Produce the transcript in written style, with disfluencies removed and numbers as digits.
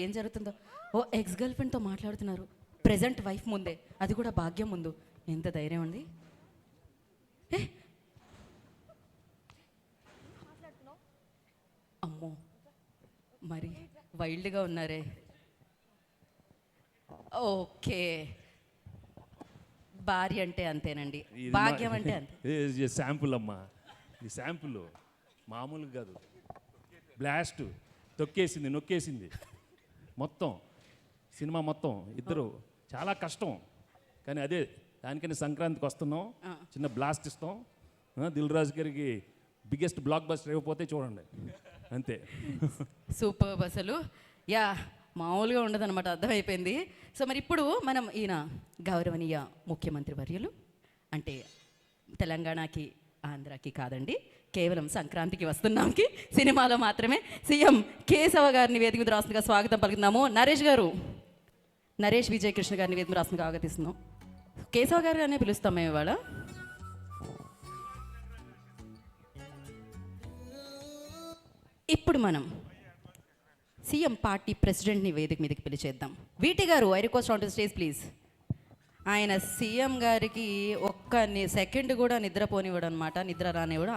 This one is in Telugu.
ఏం జరుగుతుందో. ఓ ఎక్స్ గర్ల్ ఫ్రెండ్తో మాట్లాడుతున్నారు ప్రెజెంట్ వైఫ్ ముందే, అది కూడా భాగ్యం ముందు. ఎంత ధైర్యం అండి. అమ్మో మరి వైల్డ్గా ఉన్నారే. ఓకే, భార్య అంటే అంతేనండి, భాగ్యం అంటే అంతే. శాంపుల్ అమ్మా, ఈ శాంపుల్ మామూలుగా కాదు. బ్లాస్ట్ తొక్కేసింది, నొక్కేసింది మొత్తం సినిమా మొత్తం. ఇద్దరు చాలా కష్టం, కానీ అదే దానికని సంక్రాంతికి వస్తున్నాం, చిన్న బ్లాస్ట్ ఇస్తాం. దిల్ రాజు గారికి బిగ్గెస్ట్ బ్లాక్ బస్టర్ అయిపోతే చూడండి, అంతే. సూపర్. అసలు యా మామూలుగా ఉండదన్నమాట, అర్థమైపోయింది. సో మరి ఇప్పుడు మనం ఈయన గౌరవనీయ ముఖ్యమంత్రి వర్యులు, అంటే తెలంగాణకి ఆంధ్రాకి కాదండి, కేవలం సంక్రాంతికి వస్తున్నాంకి సినిమాలో మాత్రమే సీఎం కేశవ గారిని వేదిక మీద రాష్ట్రంగా స్వాగతం పలుకుతున్నాము. నరేష్ గారు, నరేష్ విజయ్ కృష్ణ గారిని వేదిక మీద రాష్ట్రంగా ఆగతిస్తున్నాం. కేశవ గారు అనే పిలుస్తాం మేము ఇవాళ. ఇప్పుడు మనం సీఎం పార్టీ ప్రెసిడెంట్ని వేదిక మీదకి పిలిచేద్దాం. వీటి గారు, I request on to stage please. ఆయన సీఎం గారికి ఒక్క సెకండ్ కూడా నిద్రపోనివ్వడు అనమాట, నిద్ర రానివ్వడు.